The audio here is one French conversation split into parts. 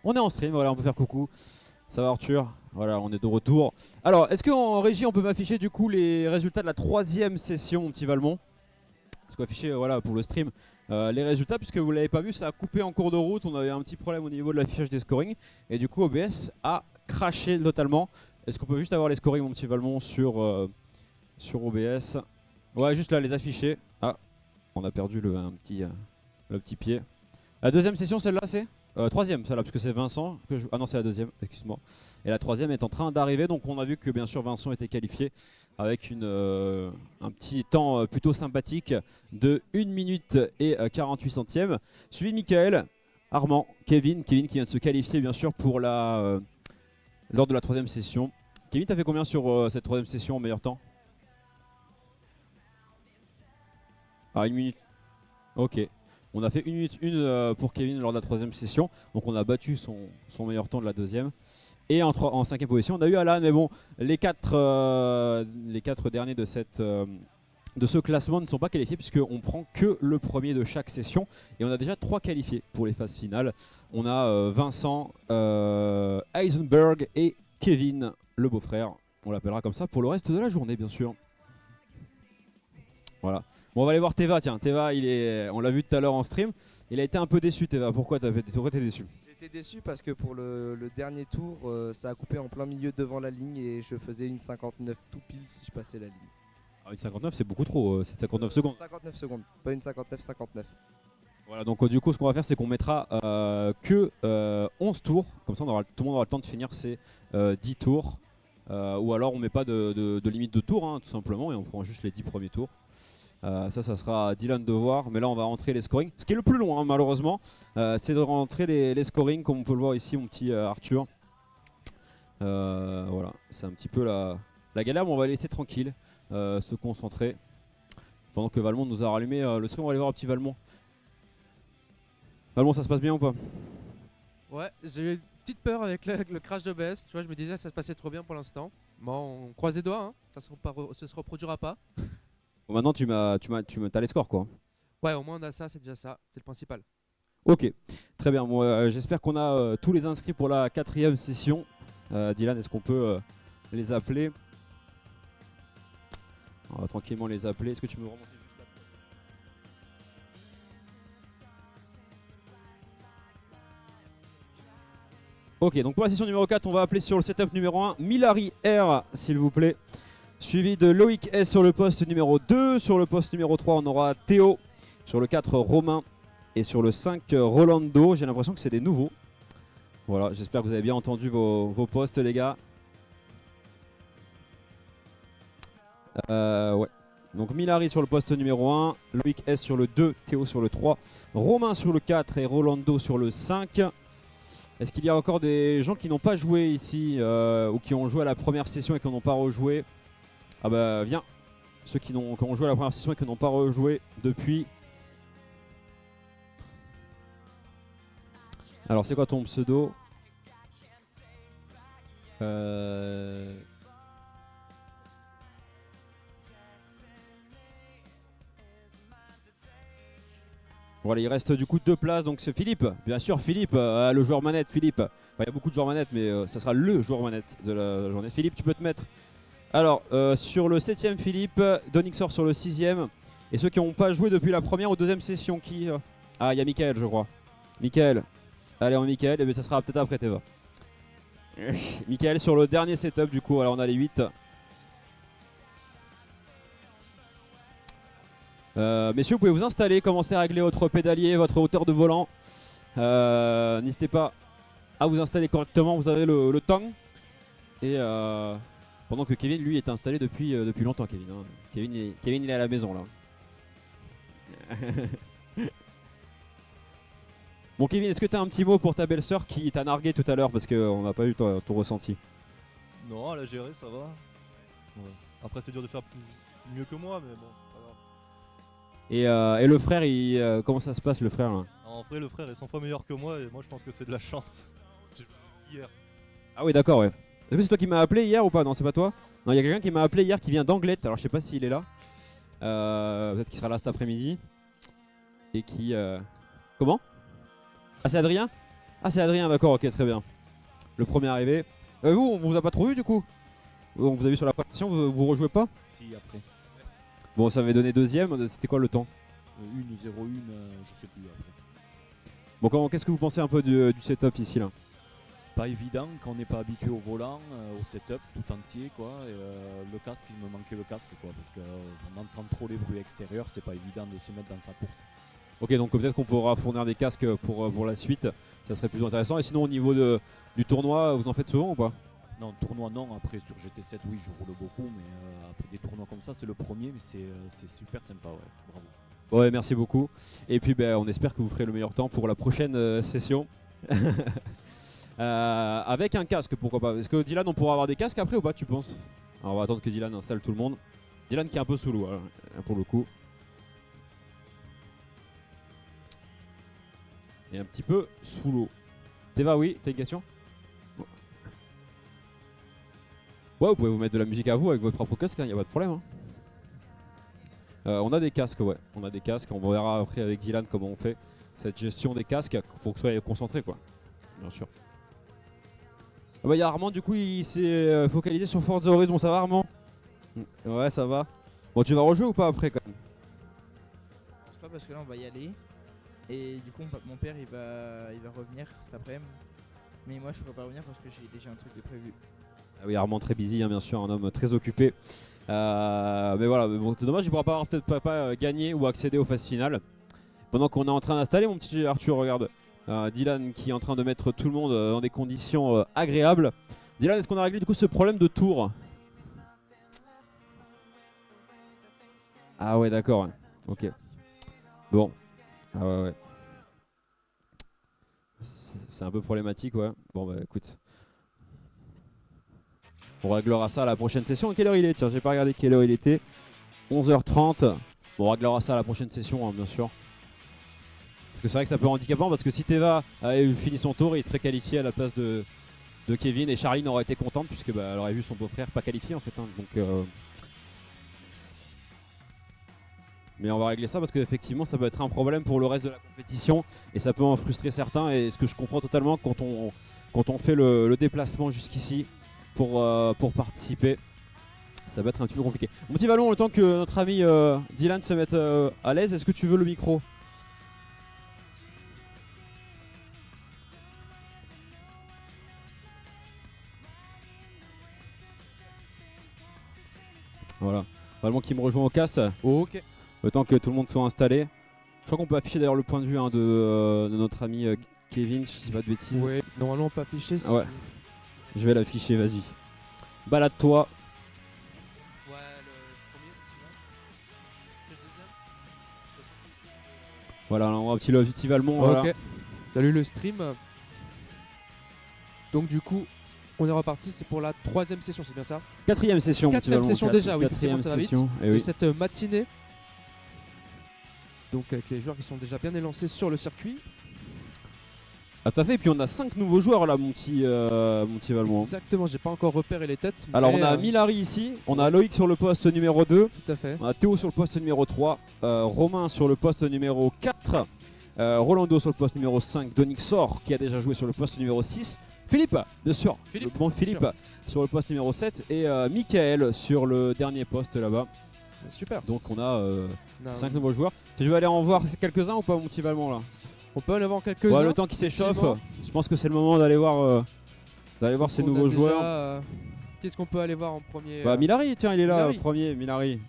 On est en stream, voilà, on peut faire coucou. Ça va Arthur? Voilà, on est de retour. Alors, est-ce qu'en régie, on peut m'afficher du coup les résultats de la 3e session, mon petit Valmont? Parce qu'on afficher, voilà, pour le stream, les résultats, puisque vous l'avez pas vu, ça a coupé en cours de route. On avait un petit problème au niveau de l'affichage des scorings. Et du coup, OBS a craché totalement. Est-ce qu'on peut juste avoir les scorings, mon petit Valmont, sur OBS? Ouais, juste là, les afficher. Ah, on a perdu le petit pied. La 2e session, celle-là, c'est 3e, celle-là, parce que c'est Vincent. Ah non, c'est la 2e, excuse-moi. Et la 3e est en train d'arriver. Donc, on a vu que bien sûr, Vincent était qualifié avec un petit temps plutôt sympathique de 1 minute et 48 centièmes. Suivi de Michael, Armand, Kevin qui vient de se qualifier, bien sûr, pour lors de la 3e session. Kevin, t'as fait combien sur cette 3e session en meilleur temps? Ah, 1 minute. Ok. On a fait 1 minute 1 pour Kevin lors de la 3e session. Donc on a battu son meilleur temps de la 2e. Et en 5e position, on a eu Alan. Mais bon, les 4 derniers de ce classement ne sont pas qualifiés, puisqu'on prend que le premier de chaque session. Et on a déjà 3 qualifiés pour les phases finales. On a Vincent, Heisenberg et Kevin, le beau-frère. On l'appellera comme ça pour le reste de la journée, bien sûr. Voilà. Bon, on va aller voir Teva. Tiens, Teva, on l'a vu tout à l'heure en stream. Il a été un peu déçu, Teva. Pourquoi t'es déçu? J'étais déçu parce que pour le dernier tour, ça a coupé en plein milieu devant la ligne et je faisais une 59 tout pile si je passais la ligne. Ah, une 59, c'est beaucoup trop. C'est 59 secondes. 59 secondes, pas une 59-59. Voilà, donc du coup, ce qu'on va faire, c'est qu'on mettra que 11 tours. Comme ça, tout le monde aura le temps de finir ses 10 tours. Ou alors, on met pas de limite de tours, hein, tout simplement, et on prend juste les 10 premiers tours. Ça sera à Dylan de voir, mais là on va rentrer les scorings. Ce qui est le plus long, hein, malheureusement, c'est de rentrer les scorings, comme on peut le voir ici, mon petit Arthur. Voilà, c'est un petit peu la galère, mais on va laisser tranquille, se concentrer. Pendant que Valmont nous a rallumé le stream, on va aller voir un petit Valmont. Valmont, ça se passe bien ou pas? Ouais, j'ai eu une petite peur avec le crash de BS. Tu vois, je me disais ça se passait trop bien pour l'instant. Bon, on croise les doigts, hein. Ça se reproduira pas. Bon, maintenant, t'as les scores, quoi. Ouais, au moins on a ça, c'est déjà ça. C'est le principal. Ok, très bien. Bon, j'espère qu'on a tous les inscrits pour la 4e session. Dylan, est-ce qu'on peut les appeler? On va tranquillement les appeler. Est-ce que tu me remonter juste là? Ok, donc pour la session numéro 4, on va appeler sur le setup numéro 1 Milari R, s'il vous plaît. Suivi de Loïc S sur le poste numéro 2. Sur le poste numéro 3, on aura Théo. Sur le 4, Romain. Et sur le 5, Rolando. J'ai l'impression que c'est des nouveaux. Voilà, j'espère que vous avez bien entendu vos postes, les gars. Ouais. Donc Milari sur le poste numéro 1. Loïc S sur le 2. Théo sur le 3. Romain sur le 4 et Rolando sur le 5. Est-ce qu'il y a encore des gens qui n'ont pas joué ici ou qui ont joué à la première session et qui n'ont pas rejoué? Ah bah viens, ceux qui ont joué à la première session et qui n'ont pas rejoué depuis. Alors c'est quoi ton pseudo? Voilà, il reste du coup 2 places, donc c'est Philippe, bien sûr Philippe, le joueur manette, Philippe. Enfin, il y a beaucoup de joueurs manette, mais ça sera le joueur manette de la journée. Philippe, tu peux te mettre. Alors, sur le 7ème, Philippe, Donixor sur le 6ème. Et ceux qui n'ont pas joué depuis la première ou 2ème session, qui... Ah, il y a Michael, je crois. Michael. Allez, on Michael, et bien ça sera peut-être après Teva. Michael sur le dernier setup, du coup, alors on a les 8. Messieurs, vous pouvez vous installer, commencer à régler votre pédalier, votre hauteur de volant. N'hésitez pas à vous installer correctement, vous avez le temps. Et... pendant que Kevin, lui, est installé depuis longtemps, Kevin. Hein. Kevin, il est à la maison, là. Bon, Kevin, est-ce que tu as un petit mot pour ta belle-sœur qui t'a nargué tout à l'heure parce qu'on n'a pas eu ton ressenti? Non, elle a géré, ça va. Ouais. Après, c'est dur de faire mieux que moi, mais bon, pas grave. Et le frère, comment ça se passe, le frère là? En vrai, le frère est 100 fois meilleur que moi, et moi, je pense que c'est de la chance. Hier. Ah oui, d'accord, ouais. Est-ce que c'est toi qui m'as appelé hier ou pas? Non, c'est pas toi? Non, il y a quelqu'un qui m'a appelé hier qui vient d'Anglette. Alors, je sais pas s'il est là. Peut-être qu'il sera là cet après-midi. Et qui... Comment? Ah, c'est Adrien? Ah, c'est Adrien, d'accord, ok, très bien. Le premier arrivé. Vous, on vous a pas trop vu du coup? On vous a vu sur la présentation, vous rejouez pas? Si, après. Bon, ça avait donné deuxième, c'était quoi le temps? 1-0-1, je sais plus après. Bon, qu'est-ce que vous pensez un peu du setup ici là? Pas évident quand on n'est pas habitué au volant, au setup tout entier quoi. Et, le casque, il me manquait le casque quoi, parce qu'en entend trop les bruits extérieurs, c'est pas évident de se mettre dans sa course. Ok, donc peut-être qu'on pourra fournir des casques pour la suite, ça serait plutôt intéressant. Et sinon au niveau du tournoi, vous en faites souvent ou pas? Non, tournoi non, après sur GT7 oui je roule beaucoup, mais après des tournois comme ça c'est le premier, mais c'est super sympa, ouais, bravo. Ouais, merci beaucoup. Et puis on espère que vous ferez le meilleur temps pour la prochaine session. Avec un casque, pourquoi pas? Est-ce que Dylan, on pourra avoir des casques après ou pas, tu penses? Alors on va attendre que Dylan installe tout le monde. Dylan qui est un peu sous l'eau pour le coup. Et un petit peu sous l'eau. Teva, oui, t'as une question? Ouais, vous pouvez vous mettre de la musique à vous avec votre propre casque, y a pas de problème. Hein. On a des casques, ouais. On a des casques, on verra après avec Dylan comment on fait cette gestion des casques pour que vous soyez concentré, quoi. Bien sûr. Ah bah, y a Armand, du coup, il s'est focalisé sur Forza Horizon. Ça va, Armand? Ouais, ça va. Bon, tu vas rejouer ou pas après, quand même? Je sais pas, parce que là, on va y aller. Et du coup, mon père, il va revenir cet après-midi. Mais moi, je pourrais pas revenir parce que j'ai déjà un truc de prévu. Ah oui, Armand très busy, hein, bien sûr, un homme très occupé. Mais voilà, bon, c'est dommage, il pourra pas avoir peut-être pas gagné ou accéder aux phases finales. Pendant qu'on est en train d'installer, mon petit Arthur, regarde. Dylan qui est en train de mettre tout le monde dans des conditions agréables. Dylan, est-ce qu'on a réglé du coup ce problème de tour? Ah ouais, d'accord. Ok. Bon. Ah ouais. C'est un peu problématique, ouais. Bon bah écoute. On réglera ça à la prochaine session. À quelle heure il est? Tiens, j'ai pas regardé quelle heure il était. 11h30. Bon, on réglera ça à la prochaine session, hein, bien sûr. Parce que c'est vrai que ça peut être handicapant parce que si Teva avait fini son tour, il serait qualifié à la place de Kevin et Charline aurait été contente puisque elle aurait vu son beau-frère pas qualifié en fait. Hein, donc, mais on va régler ça parce qu'effectivement ça peut être un problème pour le reste de la compétition et ça peut en frustrer certains. Et ce que je comprends totalement quand on fait le déplacement jusqu'ici pour participer, ça va être un petit peu compliqué. Mon petit Vallon, le temps que notre ami Dylan se mette à l'aise, est-ce que tu veux le micro? Voilà, Vallon qui me rejoint au cast. Ok. Le temps que tout le monde soit installé. Je crois qu'on peut afficher d'ailleurs le point de vue de notre ami Kevin, si je dis pas de bêtises. Ouais, normalement on peut afficher si ouais. Je vais l'afficher, vas-y. Balade-toi. Ouais, le premier c'est le deuxième. Voilà, on a un petit Valmont. Ok. Voilà. Salut le stream. Donc du coup, on est reparti, c'est pour la 3ème session, c'est bien ça? 4ème session. 4ème session déjà, oui, 4ème ça va vite. session. De cette matinée. Donc avec les joueurs qui sont déjà bien élancés sur le circuit. Ah tout à fait, et puis on a 5 nouveaux joueurs là mon petit Valmont. Exactement, j'ai pas encore repéré les têtes. Alors on a Milari ici, on a Loïc sur le poste numéro 2. Tout à fait. On a Théo sur le poste numéro 3, Romain sur le poste numéro 4, Rolando sur le poste numéro 5, Donixor qui a déjà joué sur le poste numéro 6, Philippe, bien sûr, le bon Philippe sur le poste numéro 7 et Michael sur le dernier poste là-bas. Super. Donc on a 5 nouveaux joueurs. Tu veux aller en voir quelques-uns ou pas mon petit Valmont là? On peut aller voir quelques-uns. Ouais, le temps qui s'échauffe, je pense que c'est le moment d'aller voir ces nouveaux joueurs. Qu'est-ce qu'on peut aller voir en premier? Bah Milari, tiens, il est là, Milari. premier, Milari.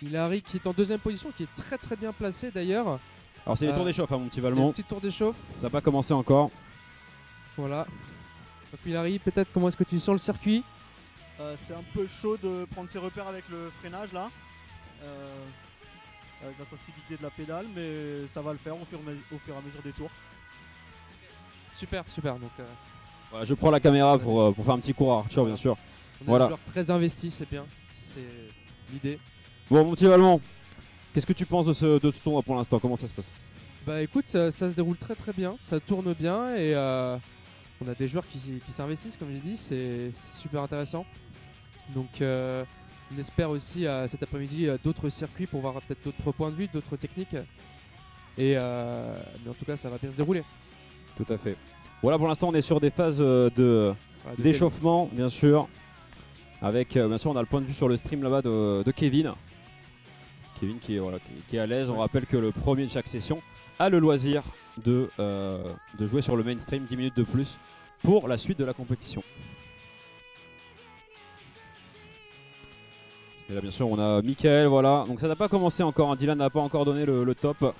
Milari qui est en 2ème position, qui est très très bien placé d'ailleurs. Alors c'est les tours d'échauffe, hein, mon petit Valmont. Petit tour d'échauffe. Ça n'a pas commencé encore. Voilà. Donc Milari, peut-être comment est-ce que tu sens le circuit? C'est un peu chaud de prendre ses repères avec le freinage là. Avec la sensibilité de la pédale, mais ça va le faire au fur et à mesure des tours. Super, super. Donc, voilà, je prends la caméra pour faire un petit cours à Arthur, bien sûr. on a Voilà. un joueur très investi, c'est bien. C'est l'idée. Bon, mon petit Valmont, qu'est-ce que tu penses de ce tournoi pour l'instant? Comment ça se passe? Bah écoute, ça se déroule très très bien, ça tourne bien et on a des joueurs qui s'investissent, comme j'ai dit, c'est super intéressant. Donc on espère aussi cet après-midi d'autres circuits pour voir peut-être d'autres points de vue, d'autres techniques. Mais en tout cas, ça va bien se dérouler. Tout à fait. Voilà, pour l'instant on est sur des phases d'échauffement bien sûr. Avec bien sûr on a le point de vue sur le stream là-bas de Kevin. Kevin qui est à l'aise. On rappelle que le premier de chaque session a le loisir de jouer sur le mainstream 10 minutes de plus pour la suite de la compétition. Et là bien sûr on a Michael, voilà. Donc ça n'a pas commencé encore, hein. Dylan n'a pas encore donné le top.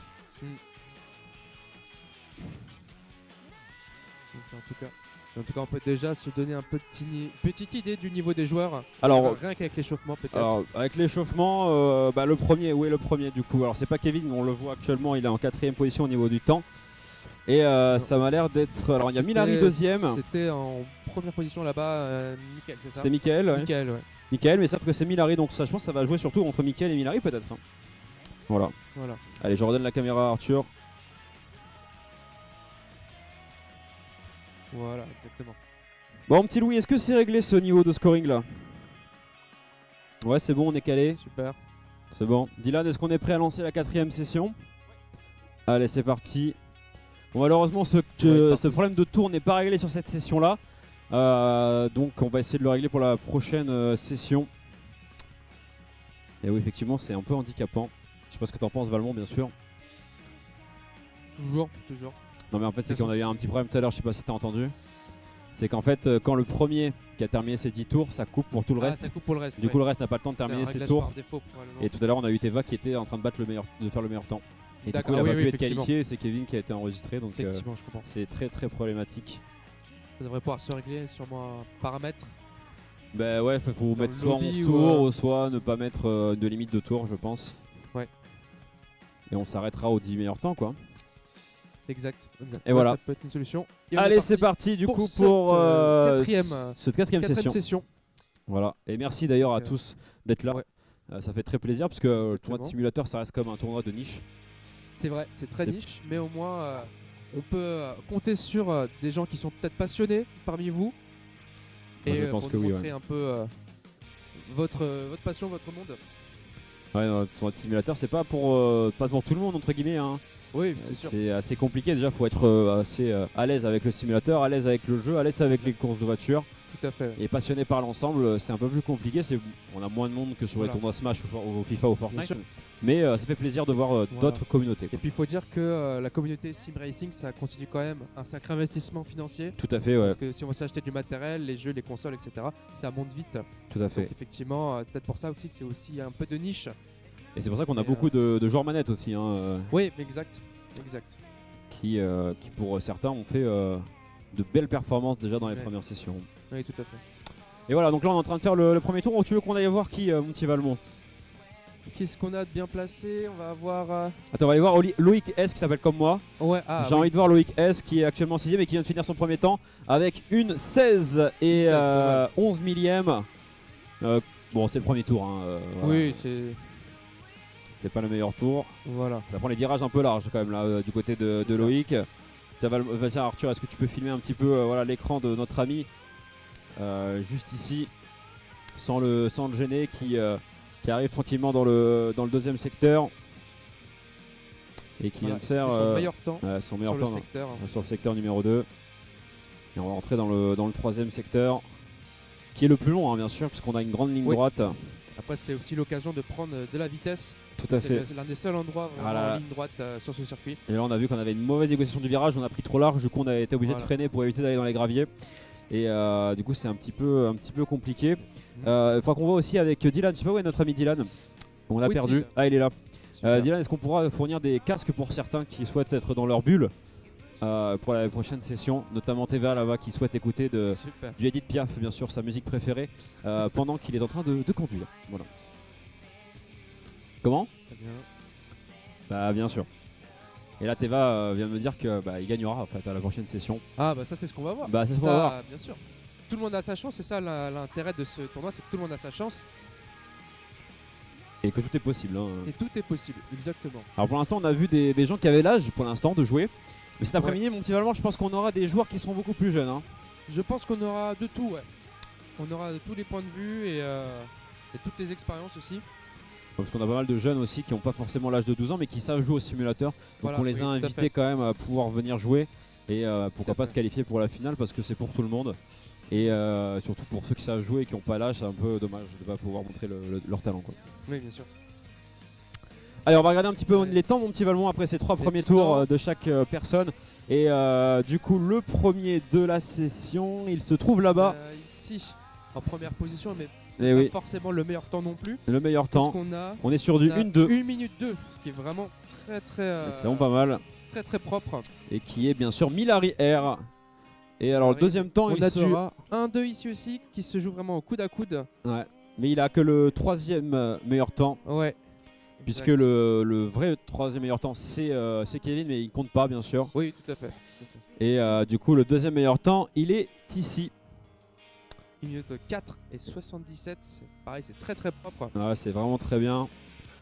En tout cas, on peut déjà se donner un petite idée du niveau des joueurs. Alors, rien qu'avec l'échauffement peut-être. Alors avec l'échauffement, le premier, où est le premier du coup? Alors c'est pas Kevin, on le voit actuellement, il est en 4ème position au niveau du temps. Et ça m'a l'air d'être... Alors il y a Milari deuxième. C'était en première position là-bas, Mickaël, c'est ça? C'était Mickaël, ouais. Mickaël, ouais. Mickaël, mais sauf que c'est Milari, donc ça, je pense que ça va jouer surtout entre Mickaël et Milari peut-être. Hein. Voilà. Allez, je redonne la caméra à Arthur. Voilà, exactement. Bon petit Louis, est-ce que c'est réglé ce niveau de scoring là? Ouais, c'est bon, on est calé. Super. C'est bon. Dylan, est-ce qu'on est prêt à lancer la 4ème session? Allez, c'est parti. Bon, malheureusement, ce problème de tour n'est pas réglé sur cette session là. Donc on va essayer de le régler pour la prochaine session. Et oui, effectivement, c'est un peu handicapant. Je sais pas ce que t'en penses, Valmont, bien sûr. Toujours. Non mais en fait c'est qu'on a eu un petit problème tout à l'heure, je sais pas si t'as entendu. C'est qu'en fait quand le premier qui a terminé ses 10 tours, ça coupe pour tout le reste. Ça coupe pour le reste. Du coup le reste n'a pas le temps de terminer ses tours. Défaut, et tout à l'heure on a eu Teva qui était en train de battre de faire le meilleur temps. Et du coup il a pas pu être qualifié, c'est Kevin qui a été enregistré, donc c'est très très problématique. Ça devrait pouvoir se régler sûrement un paramètre. Bah ouais, faut mettre soit 11 tours ou soit ne pas mettre de limite de tours je pense. Ouais. Et on s'arrêtera aux 10 meilleurs temps quoi. Exact. Et voilà. Ça peut être une solution. Allez, c'est parti du coup pour cette quatrième session. Voilà. Et merci d'ailleurs à tous d'être là. Ça fait très plaisir parce que le tournoi de simulateur, ça reste comme un tournoi de niche. C'est vrai, c'est très niche, mais au moins on peut compter sur des gens qui sont peut-être passionnés parmi vous. Et je pense pour que nous oui, montrer un peu votre passion, votre monde. Ouais, le tournoi de simulateur, c'est pas pour tout le monde entre guillemets. Hein. Oui, c'est sûr. C'est assez compliqué déjà, faut être assez à l'aise avec le simulateur, à l'aise avec le jeu, à l'aise avec les courses de voiture. Tout à fait. Et passionné par l'ensemble, c'est un peu plus compliqué. On a moins de monde que sur les tournois Smash ou FIFA ou Fortnite. Mais ça fait plaisir de voir d'autres communautés. Et puis il faut dire que la communauté Sim Racing, ça constitue quand même un sacré investissement financier. Tout à fait, ouais. Parce que si on veut s'acheter du matériel, les jeux, les consoles, etc., ça monte vite. Tout à fait. Donc effectivement, peut-être pour ça aussi que c'est aussi un peu de niche. Et c'est pour ça qu'on a beaucoup de joueurs manettes aussi. Hein, oui, exact. Qui pour certains ont fait de belles performances déjà dans les premières sessions. Oui, tout à fait. Et voilà, donc là on est en train de faire le premier tour. Tu veux qu'on aille voir qui, mon petit Valmont? Qu'est-ce qu'on a de bien placé? On va avoir... Attends, on va aller voir Loïc S qui s'appelle comme moi. Ouais, j'ai envie de voir Loïc S qui est actuellement 6ème et qui vient de finir son premier temps avec une 16 et 11 millième. Bon, c'est le premier tour. Hein, voilà. Oui, c'est pas le meilleur tour. Voilà. Ça prend les virages un peu larges quand même là du côté de Loïc. Tiens, Arthur, est-ce que tu peux filmer un petit peu l'écran de notre ami juste ici, sans le gêner, qui arrive tranquillement dans le deuxième secteur et qui vient de faire son meilleur temps, sur le secteur numéro 2. Et on va rentrer dans le troisième secteur qui est le plus long, hein, bien sûr, puisqu'on a une grande ligne droite. Après, c'est aussi l'occasion de prendre de la vitesse. Tout à fait. C'est l'un des seuls endroits vraiment en ligne droite sur ce circuit. Et là, on a vu qu'on avait une mauvaise négociation du virage, on a pris trop large, du coup, on a été obligé de freiner pour éviter d'aller dans les graviers. Et du coup, c'est un petit peu compliqué. Il faut qu'on voit aussi avec Dylan. Je sais pas où est notre ami Dylan. On l'a perdu. Ah, il est là. Dylan, est-ce qu'on pourra fournir des casques pour certains qui souhaitent être dans leur bulle pour la prochaine session, notamment Teva là-bas qui souhaite écouter du Edith Piaf, bien sûr, sa musique préférée, pendant qu'il est en train de conduire. Voilà. Comment? Très bien. Bah bien sûr. Et là Teva vient me dire que il gagnera en fait à la prochaine session. Ah bah ça c'est ce qu'on va voir. Bah c'est ce qu'on va voir. Bien sûr. Tout le monde a sa chance, c'est ça l'intérêt de ce tournoi, c'est que tout le monde a sa chance. Et que tout est possible. Hein. Et tout est possible, exactement. Alors pour l'instant on a vu des gens qui avaient l'âge pour l'instant de jouer. Mais cet après-midi mon petit Valmont, je pense qu'on aura des joueurs qui seront beaucoup plus jeunes. Hein. Je pense qu'on aura de tout, ouais. On aura tous les points de vue et toutes les expériences aussi. Parce qu'on a pas mal de jeunes aussi qui n'ont pas forcément l'âge de 12 ans mais qui savent jouer au simulateur. Donc on les a invités quand même à pouvoir venir jouer. Et pourquoi pas se qualifier pour la finale parce que c'est pour tout le monde. Et surtout pour ceux qui savent jouer et qui n'ont pas l'âge, c'est un peu dommage de ne pas pouvoir montrer leur talent, quoi. Oui, bien sûr. Allez, on va regarder un petit peu les temps, mon petit Valmont, après ces 3 premiers tours de chaque personne. Et du coup, le premier de la session, il se trouve là-bas. Ici, en première position, mais Et pas oui, forcément le meilleur temps non plus. le meilleur Parce temps. qu'on a, On est sur du 1-2. 1 minute 2, ce qui est vraiment très C'est vraiment pas mal. très très propre. Et qui est bien sûr Milari R. Et alors, le deuxième temps, On il a sera. 1-2 ici aussi, qui se joue vraiment au coude à coude. Ouais. Mais il a que le 3e meilleur temps. Ouais. Puisque Exact. le vrai 3e meilleur temps, c'est Kevin, mais il compte pas, bien sûr. Oui, tout à fait. Et du coup, le 2e meilleur temps, il est ici. 1 minute 4 et 77, c'est pareil, c'est très très propre. Ouais, c'est vraiment très bien.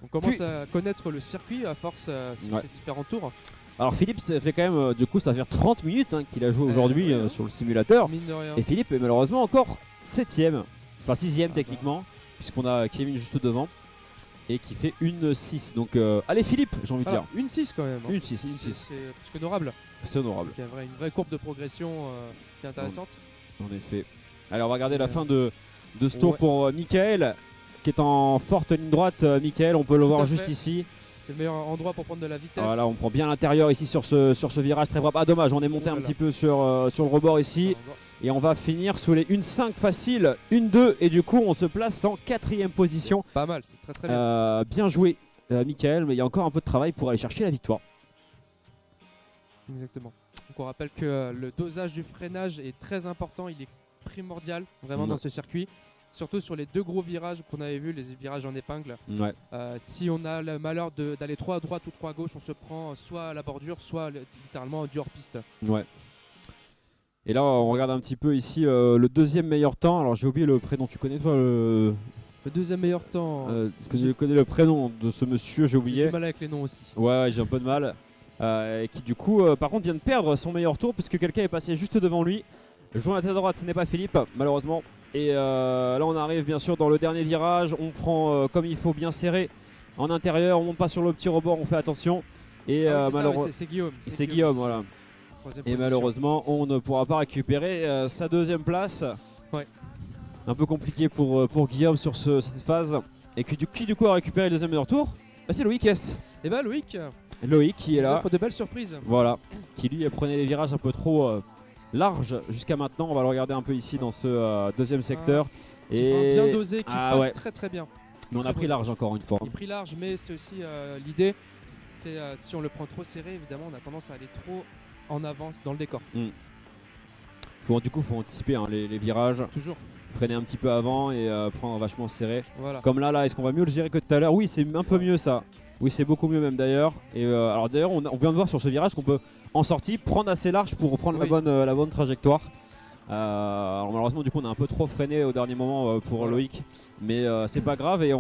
On commence Puis- à connaître le circuit à force sur Ouais. ces différents tours. Alors Philippe, ça fait quand même, du coup, ça fait 30 minutes qu'il a joué aujourd'hui ouais. sur le simulateur. Mine de rien. Et Philippe est malheureusement encore 7ème, enfin 6ème bah. techniquement, puisqu'on a Kevin juste devant. Et qui fait une 6. Donc allez Philippe, j'ai envie de Voilà, dire. une 6 quand même. Hein. Une 6, une C'est 6. plus qu'honorable. C'est honorable, Il y a une vraie courbe de progression qui est intéressante. en effet. Allez, on va regarder la fin de ce tour Ouais. pour Michael, qui est en forte ligne droite. Michael, on peut le voir à juste fait. ici. C'est le meilleur endroit pour prendre de la vitesse. Voilà, on prend bien l'intérieur ici sur ce virage très propre. Ah dommage, on est monté Oh là un là. petit peu sur le rebord ici. Et on va finir sous les 1-5 facile, 1-2. Et du coup, on se place en 4ème position. Pas mal, c'est très très bien. Bien joué, Michael, mais il y a encore un peu de travail pour aller chercher la victoire. Exactement. Donc on rappelle que le dosage du freinage est très important, il est primordial vraiment Ouais. dans ce circuit. Surtout sur les 2 gros virages qu'on avait vus, les virages en épingle. Ouais. Si on a le malheur d'aller trop à droite ou trop à gauche, on se prend soit à la bordure, soit littéralement du hors-piste. Ouais. Et là, on regarde un petit peu ici le 2e meilleur temps. Alors, j'ai oublié le prénom. Tu connais toi Le 2e meilleur temps, parce que je connais le prénom de ce monsieur, j'ai j'ai oublié. du mal avec les noms aussi. Ouais, j'ai un peu de mal. Et qui du coup, par contre, vient de perdre son meilleur tour puisque quelqu'un est passé juste devant lui. Jouant à la tête droite, ce n'est pas Philippe, malheureusement. Et là, on arrive bien sûr dans le dernier virage. On prend comme il faut bien serré en intérieur. On monte pas sur le petit rebord, on fait attention. Et Ah oui, c'est ça, malheureusement, oui, c'est Guillaume. c'est Guillaume, ici. voilà. 3e Et position. malheureusement, on ne pourra pas récupérer sa 2e place. Ouais. Un peu compliqué pour Guillaume sur cette phase. Et qui du coup a récupéré le 2e meilleur tour, bah, c'est Loïc S. Et bah Loïc, Loïc qui est nous là. offre de belles surprises. Voilà. Qui lui prenait les virages un peu trop larges jusqu'à maintenant. On va le regarder un peu ici dans ce 2e secteur. Qui est bien dosé, qui Ah passe ouais. très très bien. Mais on a Très pris bon. large encore une fois. Il est pris large, mais c'est aussi l'idée, c'est si on le prend trop serré, évidemment, on a tendance à aller trop en avant dans le décor. Du coup, faut anticiper hein, les virages. Toujours. Freiner un petit peu avant et prendre vachement serré. Voilà. Comme là, est-ce qu'on va mieux le gérer que tout à l'heure? Oui, c'est un peu mieux ça. Oui, c'est beaucoup mieux même d'ailleurs. Et alors d'ailleurs, on vient de voir sur ce virage qu'on peut en sortie prendre assez large pour reprendre Oui. la bonne trajectoire. Alors malheureusement, du coup, on a un peu trop freiné au dernier moment pour Voilà. Loïc, mais c'est pas grave et Et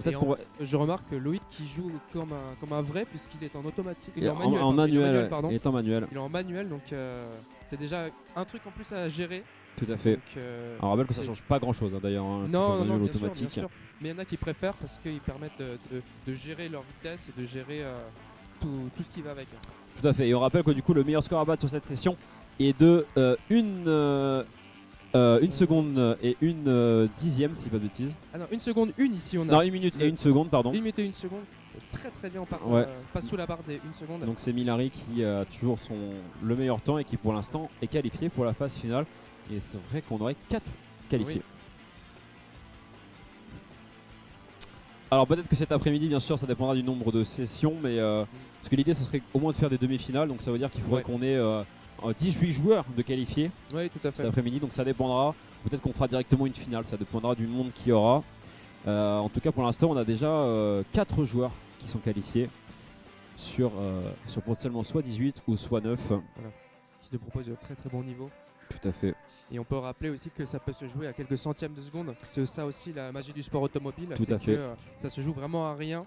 peut-être qu'on va je remarque que Loïc qui joue comme un vrai, puisqu'il est en automatique. Il est en en manuel. manuel, pardon. il est en manuel, Il est en manuel, donc c'est déjà un truc en plus à gérer. tout à fait. Donc, Alors on rappelle que ça c'est- change pas grand chose d'ailleurs. Hein, que ce soit non, manuel ou bien sûr, automatique. bien sûr. Mais il y en a qui préfèrent parce qu'ils permettent de gérer leur vitesse et de gérer tout ce qui va avec. Tout à fait. Et on rappelle que du coup, le meilleur score à battre sur cette session est de 1 seconde et 1 dixième, si pas de bêtises. Ah non, 1 seconde, 1 ici on a. Non, 1 minute et 1 seconde, pardon. 1 minute et 1 seconde. Très très bien, Ouais. passe sous la barre des 1 seconde. Donc c'est Milari qui a toujours le meilleur temps et qui pour l'instant est qualifié pour la phase finale. Et c'est vrai qu'on aurait 4 qualifiés. Oui. Alors peut-être que cet après-midi, bien sûr, ça dépendra du nombre de sessions, mais parce que l'idée, ça serait au moins de faire des demi-finales. Donc ça veut dire qu'il faudrait Ouais. qu'on ait 18 joueurs de qualifiés Oui, tout à cet fait. après-midi. Donc ça dépendra. Peut-être qu'on fera directement une finale. Ça dépendra du monde qu'il y aura. En tout cas, pour l'instant, on a déjà 4 joueurs qui sont qualifiés sur potentiellement soit 18 ou soit 9. Qui te propose de très très bon niveau. Tout à fait. Et on peut rappeler aussi que ça peut se jouer à quelques centièmes de seconde. C'est ça aussi la magie du sport automobile. Tout c'est à fait. que, ça se joue vraiment à rien.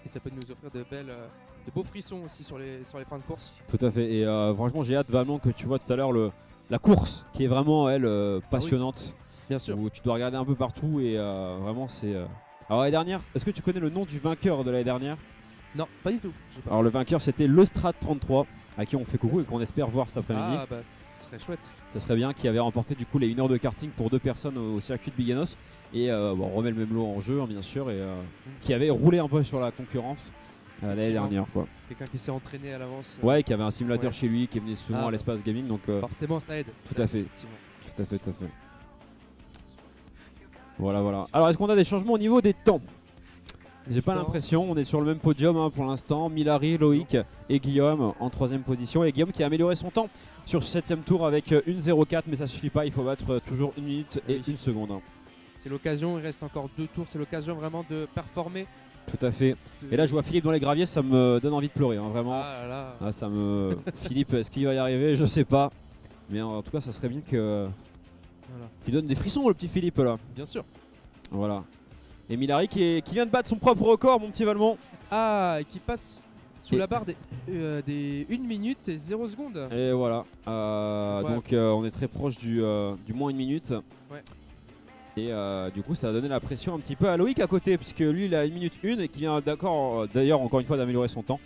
Et ça peut nous offrir de beaux frissons aussi sur les fins de course. Tout à fait. Et franchement, j'ai hâte vraiment que tu vois tout à l'heure la course qui est vraiment, elle, passionnante. Bien sûr. Où tu dois regarder un peu partout et vraiment, c'est. Alors, l'année dernière, est-ce que tu connais le nom du vainqueur de l'année dernière? Non, pas du tout. J'ai pas. Alors, le vainqueur, c'était le Strat 33. à qui on fait coucou et qu'on espère voir cet après-midi. Ah bah ce serait chouette. Ça serait bien, qui avait remporté du coup les 1 heure de karting pour 2 personnes au circuit de Biganos. Et bon, on remet le même lot en jeu, hein, bien sûr, et qui avait roulé un peu sur la concurrence l'année dernière, quoi. Quelqu'un qui s'est entraîné à l'avance. Ouais, qui avait un simulateur ouais. chez lui, qui venait souvent Ah, à l'espace gaming, donc forcément ça aide. tout à fait. Effectivement. Tout à fait, tout à fait. Voilà, voilà. Alors, est-ce qu'on a des changements au niveau des temps? J'ai pas l'impression, on est sur le même podium hein, pour l'instant. Milari, Loïc et Guillaume en 3ème position. Et Guillaume qui a amélioré son temps sur ce 7ème tour avec 1.04, mais ça suffit pas, il faut battre toujours 1 minute et 1 seconde. Hein. C'est l'occasion, il reste encore 2 tours, c'est l'occasion vraiment de performer. Tout à fait. Et là je vois Philippe dans les graviers, ça me donne envie de pleurer, hein, vraiment. Ah là là. Ah, ça me... Philippe, est-ce qu'il va y arriver? Je sais pas. Mais en tout cas, ça serait bien que... Voilà. qu'il donne des frissons le petit Philippe là. Bien sûr. Voilà. Et Milari qui vient de battre son propre record, mon petit Valmont. Ah, et qui passe sous Et- la barre des 1 minute et 0 secondes. Et voilà. Ouais. Donc on est très proche du moins 1 minute. Ouais. Et du coup ça a donné la pression un petit peu à Loïc à côté, puisque lui il a 1 minute 1 et qui vient d'accord d'ailleurs encore une fois d'améliorer son temps.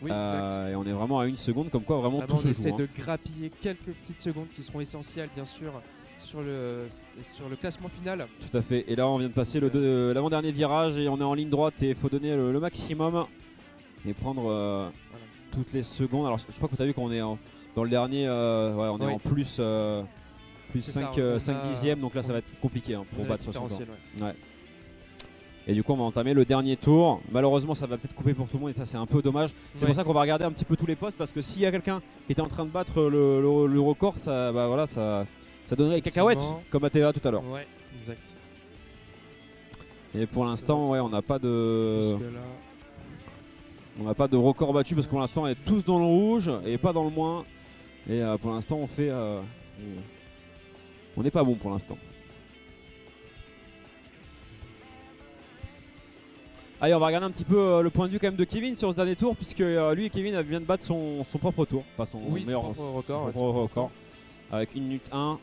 Oui, exact. Et on est vraiment à 1 seconde, comme quoi vraiment Vraiment, tout on se essaie joue. de grappiller quelques petites secondes qui seront essentielles, bien sûr, sur le classement final. Tout à fait. Et là on vient de passer l'avant-dernier virage et on est en ligne droite et il faut donner le maximum et prendre toutes les secondes. Alors je crois que tu as vu qu'on est dans le dernier, on est Oui. en plus, plus C'est ça, 5, on 5 a- dixièmes, donc là ça va être compliqué hein, pour On a battre la son temps. différentielle, ouais. Ouais. Et du coup on va entamer le dernier tour. Malheureusement ça va peut-être couper pour tout le monde et ça c'est un peu dommage. C'est Ouais. pour ça qu'on va regarder un petit peu tous les postes, parce que s'il y a quelqu'un qui était en train de battre le record, ça, bah, voilà, ça donnerait les cacahuètes Effectivement. comme à TVA tout à l'heure. Ouais, exact. Et pour l'instant ouais, on n'a pas de... Parce que là, On n'a pas de record battu parce que pour l'instant on est tous dans le rouge et pas dans le moins. Et pour l'instant on fait... on n'est pas bon pour l'instant. Allez, on va regarder un petit peu le point de vue quand même de Kevin sur ce dernier tour, puisque lui et Kevin vient de battre son propre tour. Enfin son oui, meilleur son propre record. son ouais, propre record. Avec 1 minute 1.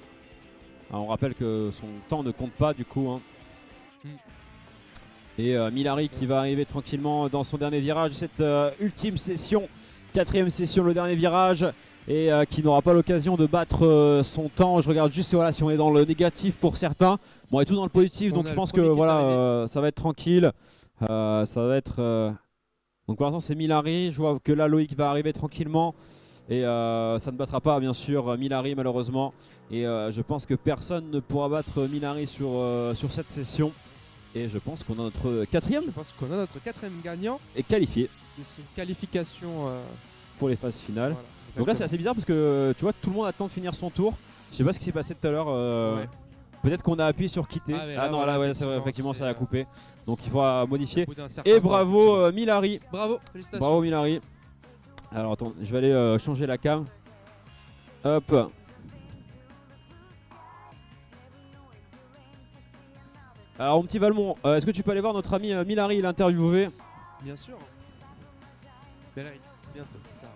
Alors, on rappelle que son temps ne compte pas du coup. Hein. Mm. Et Milari qui va arriver tranquillement dans son dernier virage de cette ultime session. 4ème session, le dernier virage. Et qui n'aura pas l'occasion de battre son temps. Je regarde juste voilà, si on est dans le négatif pour certains. Bon, et tout dans le positif, On donc a je le pense que premier qui est voilà, ça va être tranquille. Ça va être... Donc pour l'instant c'est Milari. Je vois que là Loïc va arriver tranquillement. Et ça ne battra pas bien sûr Milari malheureusement. Et je pense que personne ne pourra battre Milari sur cette session. Et je pense qu'on a notre 4ème Je pense qu'on a notre 4ème gagnant et qualifié de cette qualification. pour les phases finales. Voilà, Donc là c'est exactement. assez bizarre parce que tu vois tout le monde attend de finir son tour. Je sais pas ce qui s'est passé tout à l'heure. Ouais. Peut-être qu'on a appuyé sur quitter. Ah, mais là, non voilà, là ouais, c'est vrai, effectivement, effectivement ça a c'est, coupé. Donc il faudra modifier. Au bout d'un certain Et temps, bravo effectivement. Milari. Bravo, félicitations. Bravo Milari. Alors attends, je vais aller changer la cam. Hop. Alors mon petit Valmont, est-ce que tu peux aller voir notre ami Milari l'interviewer? Bien sûr. Bel bientôt, c'est ça.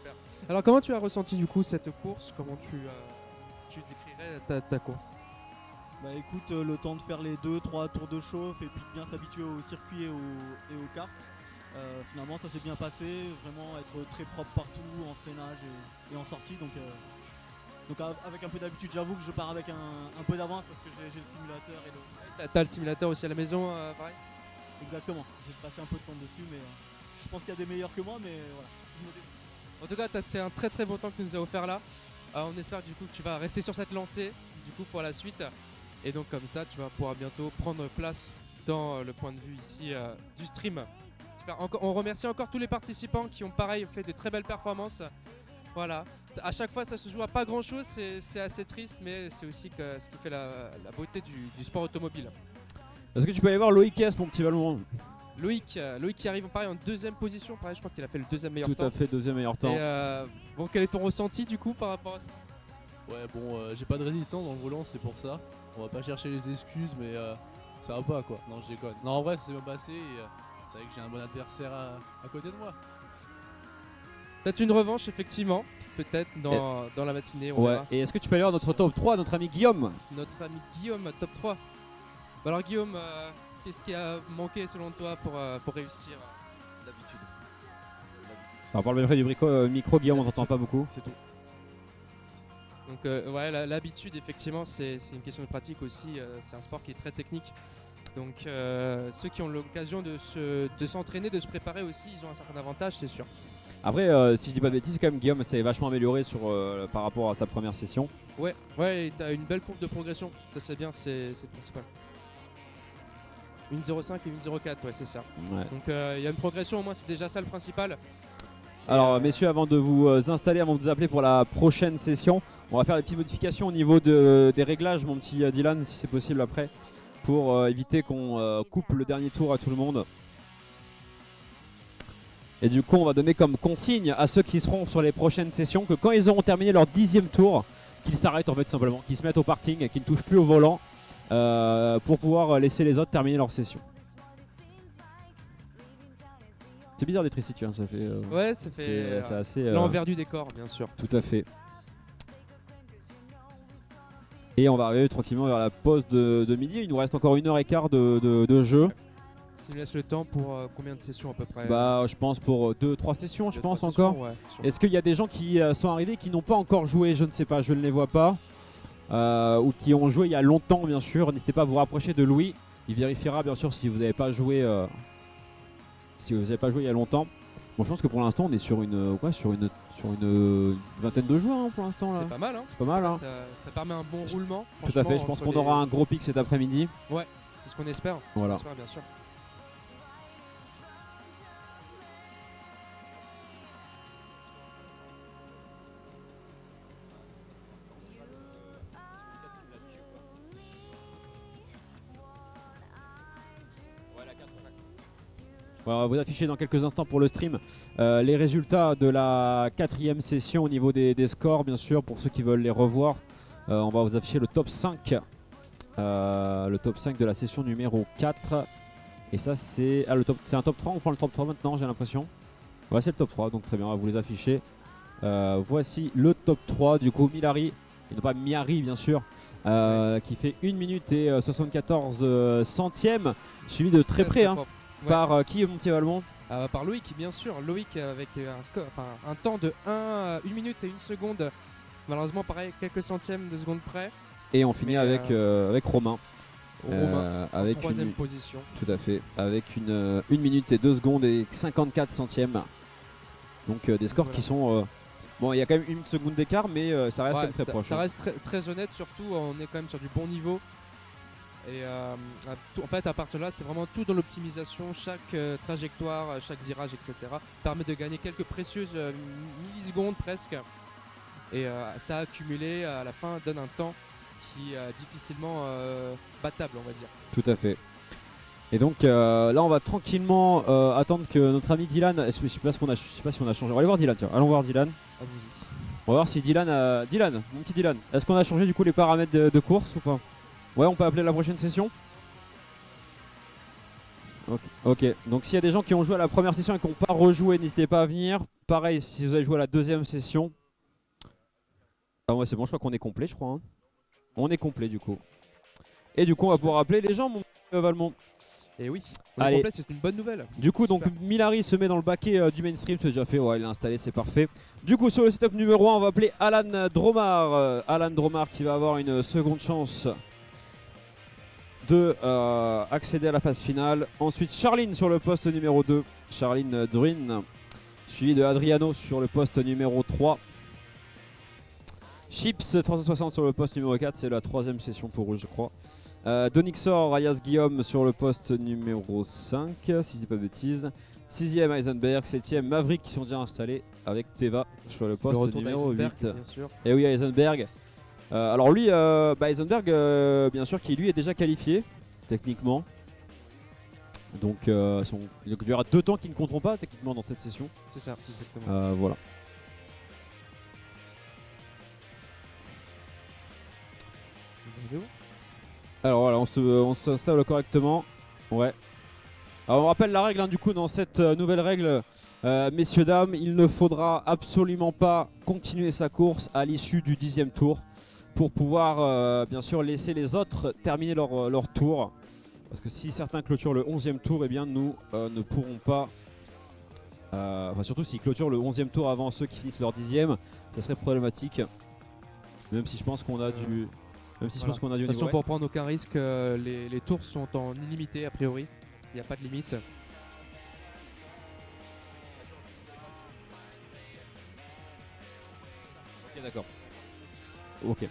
Super. Alors comment tu as ressenti du coup cette course? Comment tu décrirais ta course? Bah écoute, le temps de faire les 2-3 tours de chauffe et puis de bien s'habituer au circuit et aux cartes. Finalement ça s'est bien passé, vraiment être très propre partout en freinage et en sortie. Donc avec un peu d'habitude, j'avoue que je pars avec un peu d'avance parce que j'ai le simulateur et le... T'as le simulateur aussi à la maison, pareil? Exactement, j'ai passé un peu de temps dessus mais je pense qu'il y a des meilleurs que moi mais voilà. Je me débrouille. En tout cas, c'est un très très beau temps que tu nous as offert là. On espère du coup que tu vas rester sur cette lancée du coup pour la suite. Et donc comme ça, tu vas pouvoir bientôt prendre place dans le point de vue ici du stream. Super. On remercie encore tous les participants qui ont pareil fait de très belles performances. Voilà. À chaque fois, ça se joue à pas grand chose, c'est assez triste, mais c'est aussi ce qui fait la beauté du sport automobile. Est-ce que tu peux aller voir Loïc S, mon petit Valmont? Loïc qui arrive pareil en 2ème position, pareil, je crois qu'il a fait le 2ème meilleur Tout temps. à fait, 2ème meilleur temps. Et bon, quel est ton ressenti du coup par rapport à ça? Ouais, bon, j'ai pas de résistance dans le volant, c'est pour ça. On va pas chercher les excuses, mais ça va pas quoi. Non, je déconne. Non, en vrai, ça s'est bien passé et c'est vrai que j'ai un bon adversaire à côté de moi. Peut-être une revanche, effectivement, peut-être dans la matinée. On Ouais, verra. et est-ce que tu peux aller voir notre top 3, notre ami Guillaume? Notre ami Guillaume, top 3. Bah alors, Guillaume, qu'est-ce qui a manqué selon toi pour réussir? D'habitude. Alors parle bien près du micro, Guillaume, on t'entend pas beaucoup. C'est tout. Donc ouais, l'habitude effectivement c'est une question de pratique aussi, c'est un sport qui est très technique. Donc ceux qui ont l'occasion de s'entraîner, de se préparer aussi, ils ont un certain avantage, c'est sûr. Après, si je dis pas de bêtises, quand même Guillaume s'est vachement amélioré par rapport à sa première session. Ouais, et t'as une belle courbe de progression, ça c'est bien, c'est le principal. Une 0,5 et une 0,4, ouais c'est ça. Ouais. Donc il y a une progression, au moins c'est déjà ça le principal. Alors messieurs, avant de vous installer, avant de vous appeler pour la prochaine session, on va faire des petites modifications au niveau des réglages, mon petit Dylan, si c'est possible après, pour éviter qu'on coupe le dernier tour à tout le monde. Et du coup on va donner comme consigne à ceux qui seront sur les prochaines sessions que quand ils auront terminé leur 10e tour, qu'ils s'arrêtent en fait tout simplement, qu'ils se mettent au parking, qu'ils ne touchent plus au volant pour pouvoir laisser les autres terminer leur session. C'est bizarre d'être ici, tu vois, ça fait... ouais, ça fait c'est assez... l'envers du décor, bien sûr. Tout à fait. Et on va arriver tranquillement vers la pause de midi. Il nous reste encore 1h15 de jeu. Ce qui nous laisse le temps pour combien de sessions à peu près? Bah, je pense pour 2-3 sessions, je pense 2-3 encore. sessions, ouais, sûrement. Est-ce qu'il y a des gens qui sont arrivés qui n'ont pas encore joué? Je ne sais pas, je ne les vois pas. Ou qui ont joué il y a longtemps, bien sûr. N'hésitez pas à vous rapprocher de Louis. Il vérifiera, bien sûr, si vous n'avez pas joué. Si vous n'avez pas joué il y a longtemps. Bon, je pense que pour l'instant, on est sur une vingtaine de joueurs hein, pour l'instant. C'est pas mal, hein. C'est pas mal, hein. Ça permet un bon roulement. Tout à fait, je pense qu'on aura un gros pic cet après-midi. Ouais, c'est ce qu'on espère. Voilà. C'est ce qu'on espère, bien sûr. On va vous afficher dans quelques instants pour le stream les résultats de la 4e session au niveau des scores, bien sûr, pour ceux qui veulent les revoir. On va vous afficher le top 5. Le top 5 de la session numéro 4. Et ça, c'est un top 3. On prend le top 3 maintenant, j'ai l'impression. Ouais, c'est le top 3, donc très bien, on va vous les afficher. Voici le top 3. Du coup, Milari, et non pas Miari, bien sûr, qui fait 1 minute et 74 centièmes, suivi de très près. Hein. Ouais. Par qui, mon petit Valmont? Par Loïc, bien sûr. Loïc avec un temps de 1 minute et 1 seconde. Malheureusement, pareil, quelques centièmes de seconde près. Et on finit avec Romain. Romain, avec en 3e position. Tout à fait. Avec 1 minute et 2 secondes et 54 centièmes. Donc des scores qui sont... bon, il y a quand même 1 seconde d'écart, mais ça reste quand même très proche. Ça reste très honnête, surtout. On est quand même sur du bon niveau. Et en fait, à partir de là, c'est vraiment tout dans l'optimisation. Chaque trajectoire, chaque virage, etc. permet de gagner quelques précieuses millisecondes presque. Et ça a accumulé à la fin donne un temps qui est difficilement battable, on va dire. Tout à fait. Et donc là, on va tranquillement attendre que notre ami Dylan. Je sais pas si on a changé. On va aller voir Dylan. Tiens, allons voir Dylan. Allons-y. On va voir si Dylan, Dylan, mon petit Dylan, est-ce qu'on a changé du coup les paramètres de course ou pas? Ouais, on peut appeler la prochaine session. Ok, donc s'il y a des gens qui ont joué à la première session et qui n'ont pas rejoué, n'hésitez pas à venir. Pareil, si vous avez joué à la 2e session. Ah ouais, c'est bon, je crois qu'on est complet, je crois. Hein. On est complet du coup. Et du coup, on va pouvoir appeler les gens, mon Valmont. Et oui, on est Allez. complet, c'est une bonne nouvelle. Du coup, donc Milari se met dans le baquet du mainstream, c'est déjà fait, ouais, il est installé, c'est parfait. Du coup, sur le setup numéro 1, on va appeler Alan Dromar. Alan Dromar qui va avoir une seconde chance de accéder à la phase finale. Ensuite, Charline sur le poste numéro 2. Charline Druin, suivi de Adriano sur le poste numéro 3. Chips 360 sur le poste numéro 4, c'est la 3e session pour eux, je crois. Donixor, Ayas Guillaume sur le poste numéro 5, si je dis pas de bêtises. 6e Heisenberg, 7e Maverick qui sont déjà installés avec Teva sur le poste numéro 8. Et oui, Heisenberg. Alors lui, Heisenberg, bien sûr, qui lui est déjà qualifié, techniquement. Donc il y aura 2 temps qui ne compteront pas, techniquement, dans cette session. C'est ça, exactement. Voilà. Alors voilà, on s'installe correctement. Ouais. Alors on rappelle la règle, hein, du coup, dans cette nouvelle règle, messieurs, dames, il ne faudra absolument pas continuer sa course à l'issue du 10e tour pour pouvoir, bien sûr, laisser les autres terminer leur tour. Parce que si certains clôturent le 11e tour, eh bien nous ne pourrons pas Enfin surtout s'ils clôturent le 11e tour avant ceux qui finissent leur 10e, ça serait problématique. Même si je pense qu'on a du... Même si je Voilà. pense qu'on a du De toute façon, niveau. pour prendre aucun risque, les tours sont en illimité a priori. Il n'y a pas de limite. Ok, d'accord. Ok.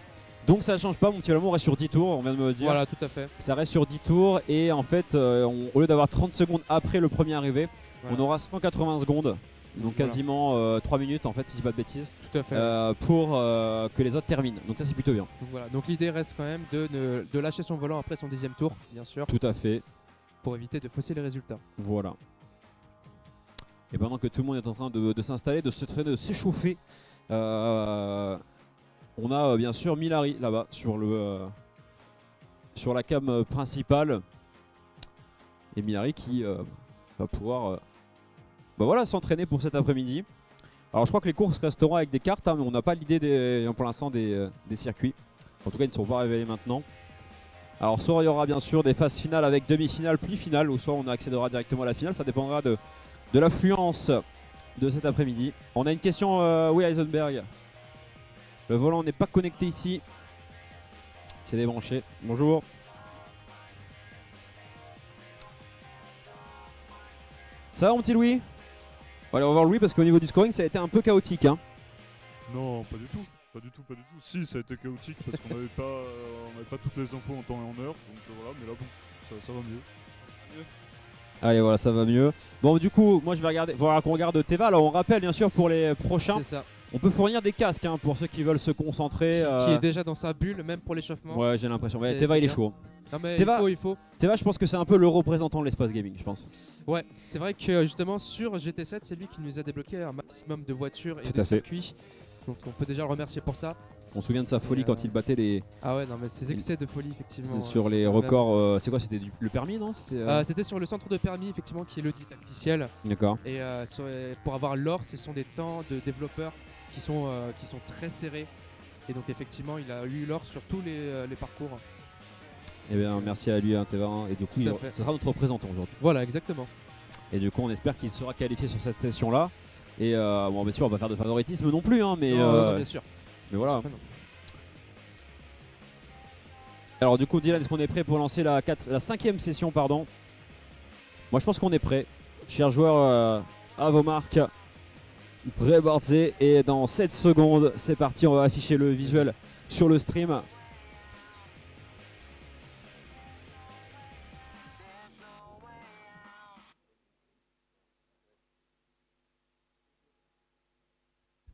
Donc ça change pas, mon petit Valmont, on reste sur 10 tours, on vient de me le dire. Voilà, tout à fait. Ça reste sur 10 tours et en fait, au lieu d'avoir 30 secondes après le premier arrivé, Voilà. on aura 180 secondes. Donc Voilà. quasiment 3 minutes en fait, si je dis pas de bêtises, Tout à fait. pour que les autres terminent. Donc ça c'est plutôt bien. Donc voilà. Donc l'idée reste quand même de lâcher son volant après son 10e tour, bien sûr, Tout à fait. pour éviter de fausser les résultats. Voilà. Et pendant que tout le monde est en train de s'installer, de se traîner, de s'échauffer, on a bien sûr Milari là-bas sur la cam principale. Et Milari qui va pouvoir voilà, s'entraîner pour cet après-midi. Alors je crois que les courses resteront avec des cartes, hein, mais on n'a pas l'idée pour l'instant des circuits. En tout cas ils ne sont pas révélés maintenant. Alors soit il y aura bien sûr des phases finales avec demi-finale puis finale, ou soit on accédera directement à la finale, ça dépendra de l'affluence de cet après-midi. On a une question, oui Heisenberg. Le volant n'est pas connecté ici. C'est débranché. Bonjour. Ça va mon petit Louis? Allez, on va voir Louis parce qu'au niveau du scoring ça a été un peu chaotique. Hein. Non, pas du tout. Pas du tout, pas du tout. Si, ça a été chaotique parce qu'on n'avait pas toutes les infos en temps et en heure. Donc voilà, mais là bon, ça va mieux. Allez voilà, ça va mieux. Bon du coup, moi je vais regarder, voilà qu'on regarde Teva. Alors on rappelle bien sûr pour les prochains, C'est ça. on peut fournir des casques hein, pour ceux qui veulent se concentrer. Qui est déjà dans sa bulle, même pour l'échauffement. Ouais, j'ai l'impression. Ouais, C'est- Teva c'est il est bien. chaud. Non mais Teva- il faut. Teva, je pense que c'est un peu le représentant de l'espace gaming, je pense. Ouais, c'est vrai que justement sur GT7, c'est lui qui nous a débloqué un maximum de voitures et Tout de à fait. circuits. Donc on peut déjà le remercier pour ça. On se souvient de sa folie quand il battait les Ah ouais, non mais ces excès de folie effectivement. sur les quand même. records. C'est quoi? C'était le permis, non? C'était sur le centre de permis effectivement qui est le didacticiel. D'accord. Et pour avoir l'or, ce sont des temps de développeurs qui sont très serrés. Et donc effectivement, il a eu l'or sur tous les parcours. Eh bien, merci à lui, hein, Teva. Et du coup, Tout à fait. ce sera notre représentant aujourd'hui. Voilà, exactement. Et du coup, on espère qu'il sera qualifié sur cette session-là. Et bon, bien sûr, on va faire de favoritisme non plus, hein, mais Non, bien sûr. mais voilà. Bien sûr que non. Alors du coup, Dylan, est-ce qu'on est prêt pour lancer la 5e session, pardon? Moi, je pense qu'on est prêt. Chers joueurs, à vos marques. Pré-boardé. Et dans 7 secondes, c'est parti. On va afficher le visuel sur le stream.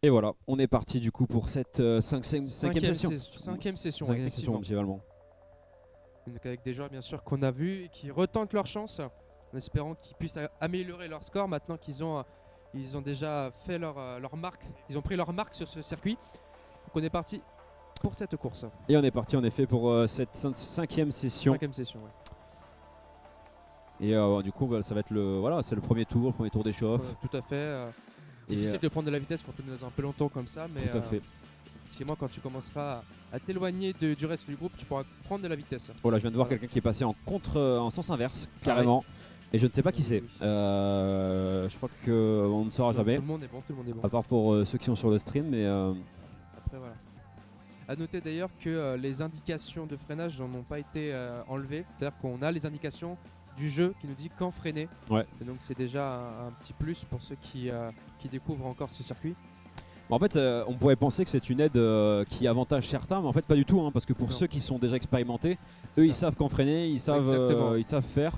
Et voilà, on est parti du coup pour cette 5e session. Cinquième session, Cinquième effectivement. monsieur Valmont. Donc avec des joueurs bien sûr qu'on a vus et qui retentent leur chance en espérant qu'ils puissent améliorer leur score maintenant qu'ils ont déjà fait leur marque, ils ont pris leur marque sur ce circuit. Donc on est parti pour cette course. Et on est parti en effet pour cette 5e session. Cinquième session, ouais. Et du coup, bah, ça va être c'est le premier tour d'échauffe. Tout à fait. Et, Difficile de prendre de la vitesse quand on est dans un peloton comme ça, mais tout à fait. effectivement quand tu commenceras à t'éloigner du reste du groupe, tu pourras prendre de la vitesse. Oh là, je viens de voir Voilà. quelqu'un qui est passé en sens inverse, carrément. Et je ne sais pas qui c'est. Oui. Je crois qu'on ne saura jamais. Tout le monde est bon, tout le monde est bon. À part pour ceux qui sont sur le stream, mais Après voilà. A noter d'ailleurs que les indications de freinage n'en ont pas été enlevées. C'est-à-dire qu'on a les indications du jeu qui nous dit quand freiner. Ouais. Et donc c'est déjà un petit plus pour ceux qui découvrent encore ce circuit. en fait, on pourrait penser que c'est une aide qui avantage certains, mais en fait pas du tout, hein, parce que pour Non. ceux qui sont déjà expérimentés, C'est eux ça. ils savent quand freiner, Exactement. ils savent faire.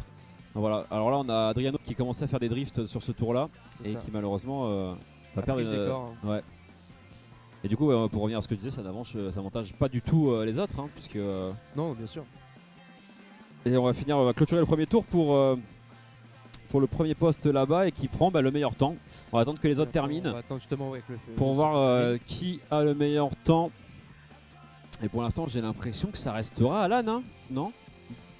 Voilà. Alors là, on a Adriano qui commence à faire des drifts sur ce tour-là C'est et ça. qui malheureusement va A perdre. pris le décor, hein. Ouais. Et du coup, pour revenir à ce que je disais, ça avantage pas du tout les autres, hein, puisque. Non, bien sûr. Et on va clôturer le premier tour pour le premier poste là-bas et qui prend le meilleur temps. On va attendre que les autres On terminent va attendre justement avec le pour le voir circuit. qui a le meilleur temps. Et pour l'instant, j'ai l'impression que ça restera Alan, hein? Non?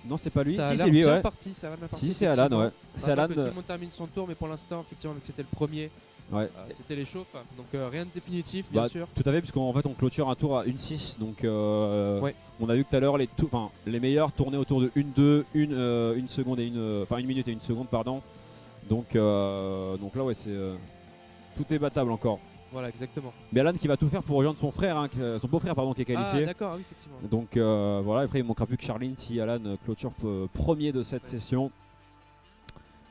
Non, c'est pas lui. Ça a Si, l'air c'est lui, bien ouais. parti, ça a l'air bien parti, Si, c'est Alan, effectivement. ouais. C'est Maintenant Alan. que tout le monde termine son tour, mais pour l'instant, effectivement, vu que c'était le premier, Ouais. c'était les chauffes. Donc rien de définitif, bien Bah, sûr. tout à fait, puisqu'en fait on clôture un tour à 1-6. Donc Ouais. on a vu tout à l'heure les meilleurs tournaient autour de 1-2, 1 seconde et 1 minute et 1 seconde, pardon. Donc là, ouais, tout est battable encore. Voilà, exactement. Mais Alan qui va tout faire pour rejoindre son frère, hein, son beau-frère pardon, qui est Ah, qualifié. d'accord, oui, effectivement. Donc voilà, après il ne manquera plus que Charline si Alan clôture premier de cette session.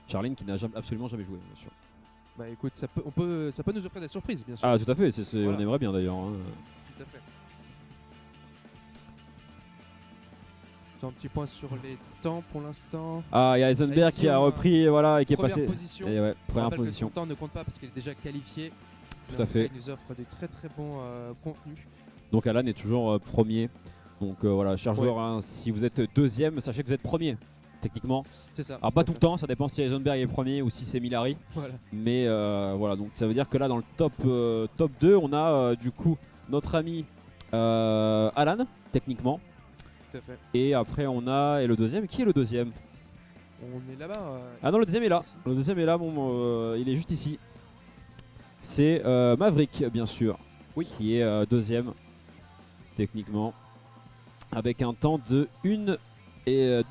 Charline qui n'a absolument jamais joué, bien sûr. Bah écoute, ça peut nous offrir des surprises, bien sûr. Ah, tout à fait, Voilà. on aimerait bien d'ailleurs. Hein. Tout à fait. J'ai un petit point sur les temps pour l'instant. Ah, il y a Eisenberg Ici, qui a on a repris voilà, et qui est Première passé. position. Et ouais, On première rappelle que position. son temps ne compte pas parce qu'il est déjà qualifié. Tout Mais à en fait. tout cas, il nous offre des très très bons contenus. Donc Alan est toujours premier. Donc voilà, chers Ouais. joueurs, hein, si vous êtes deuxième, sachez que vous êtes premier, techniquement. C'est ça. Alors pas tout le temps, ça dépend si Eisenberg est premier ou si c'est Milari. Voilà. Mais voilà, donc ça veut dire que là dans le top 2, on a du coup notre ami Alan, techniquement. Tout à fait. Et après on a, et le deuxième, qui est le deuxième? On est là-bas. Ah non, le deuxième est là. ici. Le deuxième est là, il est juste ici. C'est Maverick, bien sûr, Oui. qui est deuxième, techniquement, avec un temps de 1 Là,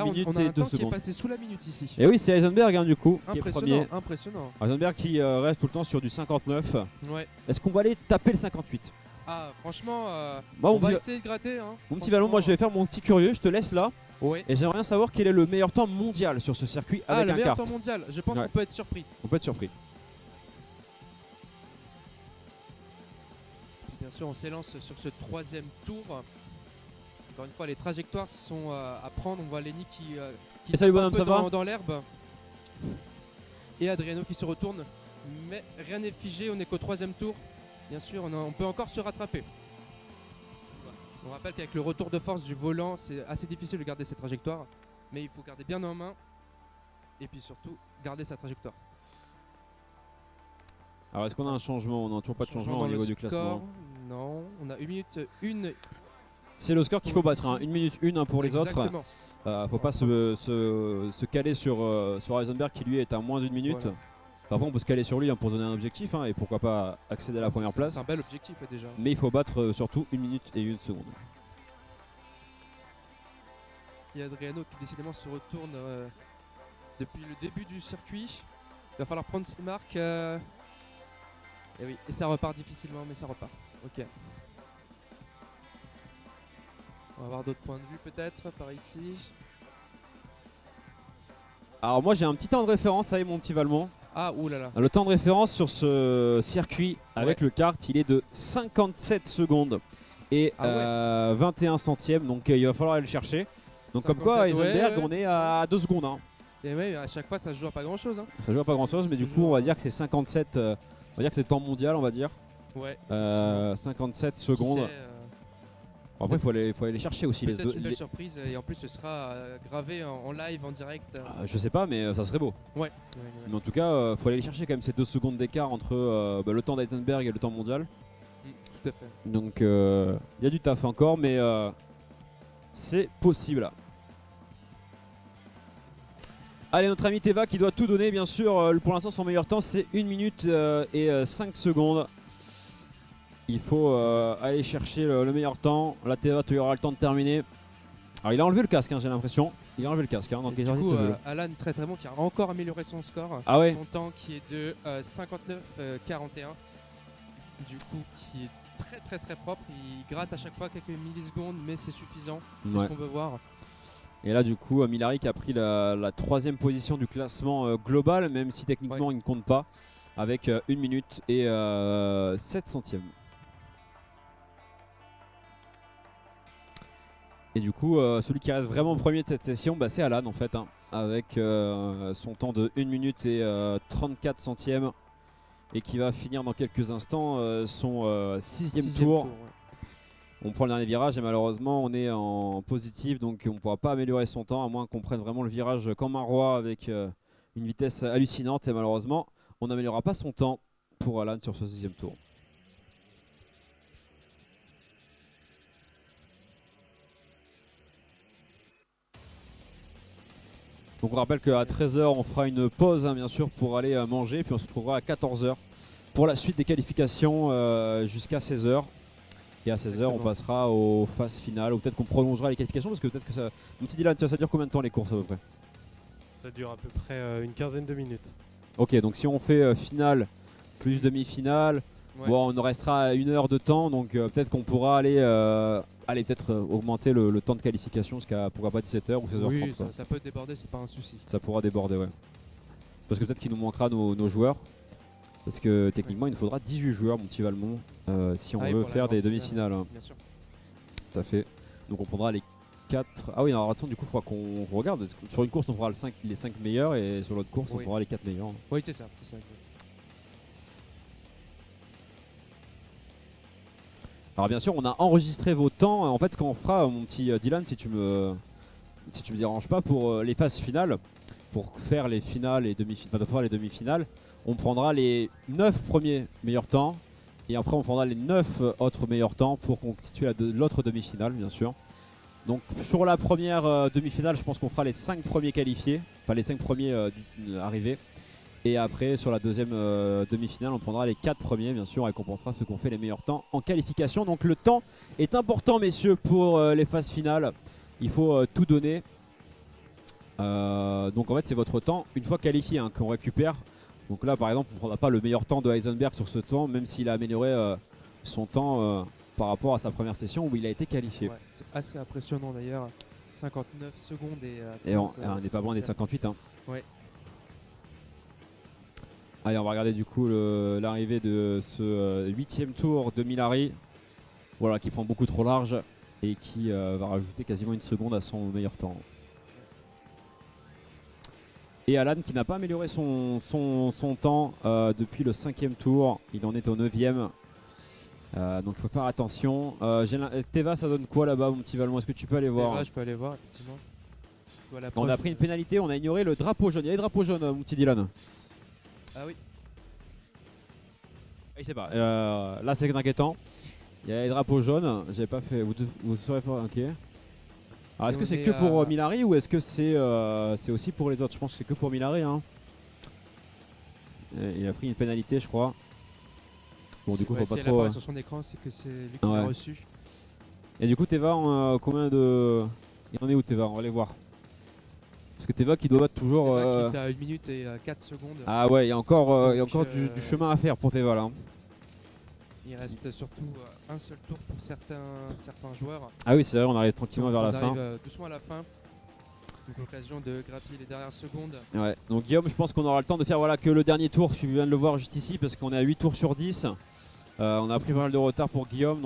minute on a et un 2 temps qui est secondes. passé sous la minute ici. Et oui, c'est Eisenberg hein, du coup, qui est Impressionnant, premier. impressionnant. Eisenberg qui reste tout le temps sur du 59. Ouais. Est-ce qu'on va aller taper le 58? Ah, franchement, Bon, on va essayer de gratter. Hein. mon petit ballon, moi je vais faire mon petit curieux, je te laisse là. Ouais. Et j'aimerais bien savoir quel est le meilleur temps mondial sur ce circuit Ah, avec le un meilleur kart. temps mondial. Je pense Ouais. qu'on peut être surpris. On peut être surpris. Bien sûr, on s'élance sur ce troisième tour. Encore une fois, les trajectoires sont à prendre. On voit Lenny qui Et salut tape un bonhomme, peu ça va dans l'herbe. Et Adriano qui se retourne. Mais rien n'est figé, on n'est qu'au troisième tour. Bien sûr, on peut encore se rattraper. On rappelle qu'avec le retour de force du volant, c'est assez difficile de garder ses trajectoires. Mais il faut garder bien en main. Et puis surtout, garder sa trajectoire. Alors est-ce qu'on a un changement? On n'a toujours pas de changement dans au le niveau du score, classement. Non, on a 1 minute 1. C'est le score qu'il faut battre, hein. 1 minute 1 pour les autres. Exactement. Faut pas se caler sur Eisenberg qui lui est à moins d'une minute. Voilà. Par contre on peut se caler sur lui hein, pour se donner un objectif hein, et pourquoi pas accéder à la première place. C'est un bel objectif déjà. Mais il faut battre surtout 1 minute et 1 seconde. Il y a Adriano qui décidément se retourne depuis le début du circuit. Il va falloir prendre ses marques. Et oui, et ça repart difficilement, mais ça repart. Ok. On va avoir d'autres points de vue peut-être par ici. Alors moi j'ai un petit temps de référence avec mon petit Valmont. Ah, oulala. Le temps de référence sur ce circuit avec le kart il est de 57 secondes et 21 centièmes, donc il va falloir aller le chercher. Donc comme quoi 57, Eisenberg ouais. on est à 2 secondes hein. Et ouais, à chaque fois ça se joue à pas grand chose. Hein. Ça joue à pas grand chose mais du coup on va dire que c'est 57, on va dire que c'est le temps mondial on va dire. Ouais. 57 secondes. Bon, après il faut aller les chercher aussi les Peut-être deux. une belle surprise et en plus ce sera gravé en live, en direct. Je sais pas mais ça serait beau. Ouais. Mais en tout cas faut aller les chercher quand même ces 2 secondes d'écart entre le temps d'Eisenberg et le temps mondial. Tout à fait. Donc il y a du taf encore mais c'est possible là. Allez, notre ami Teva qui doit tout donner bien sûr. Pour l'instant son meilleur temps c'est 1 minute et 5 secondes. Il faut aller chercher le meilleur temps. Là Teva tu auras le temps de terminer. Alors il a enlevé le casque hein, j'ai l'impression. Il a enlevé le casque hein, donc Et il du est coup, sorti de ce vélo. Alan très très bon qui a encore amélioré son score. Ah ouais. Son temps qui est de 59,41. Du coup qui est très très très propre. Il gratte à chaque fois quelques millisecondes mais c'est suffisant. C'est Ouais. ce qu'on veut voir. Et là du coup Milari qui a pris la troisième position du classement global même si techniquement il ne compte pas avec 1 minute et 7 centièmes. Et du coup celui qui reste vraiment premier de cette session c'est Alan en fait hein, avec son temps de 1 minute et 34 centièmes et qui va finir dans quelques instants son 6e tour. ouais. On prend le dernier virage et malheureusement on est en positif donc on ne pourra pas améliorer son temps à moins qu'on prenne vraiment le virage comme un roi avec une vitesse hallucinante et malheureusement on n'améliorera pas son temps pour Alan sur ce 6e tour. Donc on rappelle qu'à 13 h on fera une pause hein, bien sûr pour aller manger puis on se retrouvera à 14 h pour la suite des qualifications jusqu'à 16 h. Et à 16 h on passera aux phases finales ou peut-être qu'on prolongera les qualifications parce que peut-être que ça... Mon petit Dylan, ça dure combien de temps les courses à peu près? Ça dure à peu près une quinzaine de minutes. Ok, donc si on fait finale plus demi-finale, Ouais. bon, on nous restera 1 heure de temps, donc peut-être qu'on pourra aller, peut-être augmenter le temps de qualification jusqu'à pourquoi pas 17h ou 16h30. Oui, quoi. ça peut déborder, c'est pas un souci. Ça pourra déborder, ouais. Parce que peut-être qu'il nous manquera nos joueurs. Parce que techniquement, il nous faudra 18 joueurs, mon petit Valmont, si on Ah oui, veut pour la faire des grande demi-finales. Hein. Bien sûr. Tout à fait. Donc on prendra les 4. Ah oui, alors attends, du coup, il faudra qu'on regarde. Parce que sur une course, on fera les 5 meilleurs et sur l'autre course, on Oui. fera les 4 meilleurs. Oui, c'est ça. C'est ça. Alors bien sûr, on a enregistré vos temps. En fait, ce qu'on fera, mon petit Dylan, si tu me déranges pas, pour les phases finales, pour faire les finales et demi-finales, pour faire les demi-finales, on prendra les 9 premiers meilleurs temps et après on prendra les 9 autres meilleurs temps pour constituer l'autre demi-finale, bien sûr. Donc sur la première demi-finale, je pense qu'on fera les 5 premiers qualifiés, enfin les 5 premiers arrivés. Et après, sur la deuxième demi-finale, on prendra les 4 premiers, bien sûr, on récompensera ceux qui ont fait les meilleurs temps en qualification. Donc le temps est important, messieurs, pour les phases finales. Il faut tout donner. Donc en fait, c'est votre temps, une fois qualifié, hein, qu'on récupère. Donc là, par exemple, on ne prendra pas le meilleur temps de Heisenberg sur ce temps, même s'il a amélioré son temps par rapport à sa première session où il a été qualifié. Ouais, c'est assez impressionnant d'ailleurs. 59 secondes et... Et on n'est pas loin des 58. Hein. Ouais. Allez, on va regarder du coup l'arrivée de ce 8ème tour de Milari. Voilà, qui prend beaucoup trop large et qui va rajouter quasiment 1 seconde à son meilleur temps. Et Alan qui n'a pas amélioré son temps depuis le 5ème tour. Il en est au 9ème. Donc il faut faire attention. Teva, ça donne quoi là-bas, mon petit Valmont? Est-ce que tu peux aller voir? Là, je peux aller voir, effectivement. Voilà, On a pris une pénalité, on a ignoré le drapeau jaune. Il y a les drapeaux jaunes, mon petit Dylan. Ah oui. Je sais pas. Là, c'est inquiétant. Il y a les drapeaux jaunes. J'avais pas fait. Vous saurez faire. Ok. Alors, est-ce que c'est que pour Milari ou est-ce que c'est aussi pour les autres? Je pense que c'est que pour Milari. Hein. Il a pris une pénalité, je crois. Bon, du coup, faut pas trop. Sur son écran, c'est que c'est lui qui l'a reçu. Et du coup, Teva, combien de. Il en est où Teva? On va aller voir. Parce que Teva qui doit battre toujours. Teva qui est à 1 minute et 4 secondes. Ah ouais, il y a encore, du chemin à faire pour Teva là. Il reste surtout un seul tour pour certains joueurs. Ah oui, c'est vrai, on arrive tranquillement vers la fin. On arrive doucement à la fin. Donc l'occasion de grappiller les dernières secondes. Ouais, donc Guillaume, je pense qu'on aura le temps de faire que le dernier tour. Je viens de le voir juste ici parce qu'on est à 8 tours sur 10. On a pris pas mal de retard pour Guillaume.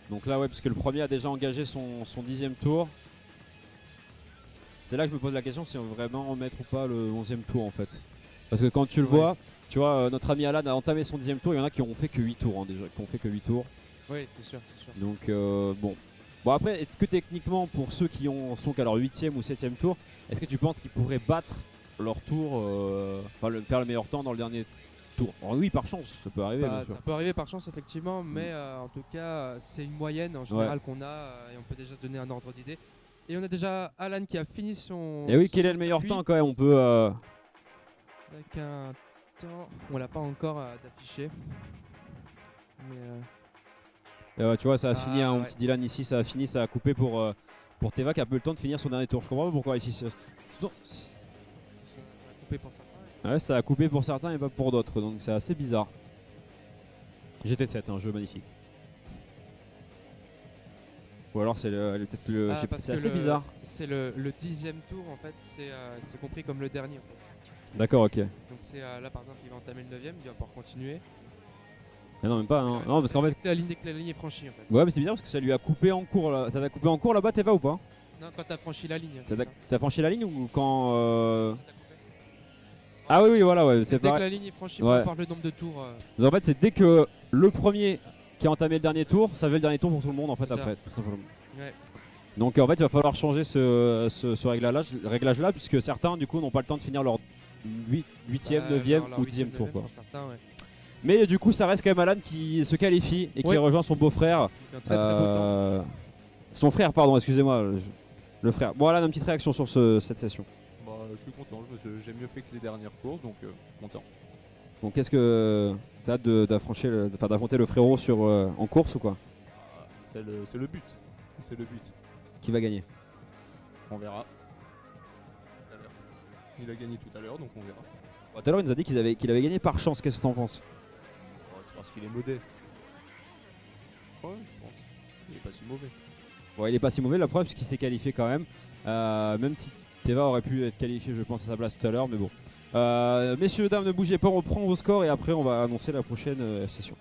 Donc là, ouais, parce que le premier a déjà engagé son 10ème tour. C'est là que je me pose la question si on veut vraiment mettre ou pas le 11ème tour en fait. Parce que quand tu le vois, tu vois, notre ami Alan a entamé son 10ème tour. Il y en a qui ont fait que 8 tours déjà, qui ont fait que 8 tours. Oui, c'est sûr, c'est sûr. Donc bon après, est-ce que techniquement pour ceux qui sont qu'à leur 8ème ou 7ème tour, est-ce que tu penses qu'ils pourraient battre leur tour, faire le meilleur temps dans le dernier tour? Alors, oui, par chance, ça peut arriver. Bien sûr. Ça peut arriver par chance effectivement, mais en tout cas c'est une moyenne en général qu'on a et on peut déjà donner un ordre d'idée. Et on a déjà Alan qui a fini son... Et oui, quel est le meilleur temps quand même? On peut... Avec un temps... On l'a pas encore d'afficher. Mais tu vois, ça a fini, mon petit Dylan ici, ça a fini, ça a coupé pour Teva qui a peu le temps de finir son dernier tour. Je comprends pas pourquoi ici. Ça a coupé pour certains. Ouais, ça a coupé pour certains et pas pour d'autres, donc c'est assez bizarre. GT7, un jeu magnifique. Ou alors c'est peut-être le... c'est assez bizarre. C'est le 10ème tour en fait, c'est compris comme le dernier en fait. D'accord, ok. Donc c'est là par exemple il va entamer le 9ème, il va pouvoir continuer. Ah non, même pas, non, parce qu'en fait... La ligne est franchie en fait. Ouais, mais c'est bizarre parce que ça lui a coupé en cours là. Ça t'a coupé en cours là-bas, Teva ou pas? Non, quand t'as franchi la ligne. T'as franchi la ligne ou quand... Ah oui, voilà, ouais, c'est dès pareil. que la ligne est franchie, on parle le nombre de tours. En fait, c'est dès que le premier qui a entamé le dernier tour, ça fait le dernier tour pour tout le monde en fait après. Ouais. Donc en fait, il va falloir changer ce réglage là, puisque certains du coup n'ont pas le temps de finir leur 8ème, 9ème ou 10ème tour quoi. Certains, ouais. Mais du coup, ça reste quand même Alan qui se qualifie et qui rejoint son beau-frère. Un très très beau temps. Son frère, pardon, excusez-moi, le frère. Bon, Alan, une petite réaction sur cette session. Bah, je suis content, j'ai mieux fait que les dernières courses, donc content. Donc qu'est-ce que t'as hâte d'affronter le frérot en course ou quoi? C'est le but. C'est le but. Qui va gagner? On verra. Tout à l'heure. Il a gagné tout à l'heure, donc on verra. Tout à l'heure, il nous a dit qu'il avait gagné par chance. Qu'est-ce que t'en penses? Oh, c'est parce qu'il est modeste. Ouais, je pense. Il est pas si mauvais. Ouais, il est pas si mauvais, la preuve, puisqu'il s'est qualifié quand même. Même si Teva aurait pu être qualifié, je pense, à sa place tout à l'heure, mais bon. Messieurs, dames, ne bougez pas, on reprend vos scores et après on va annoncer la prochaine session.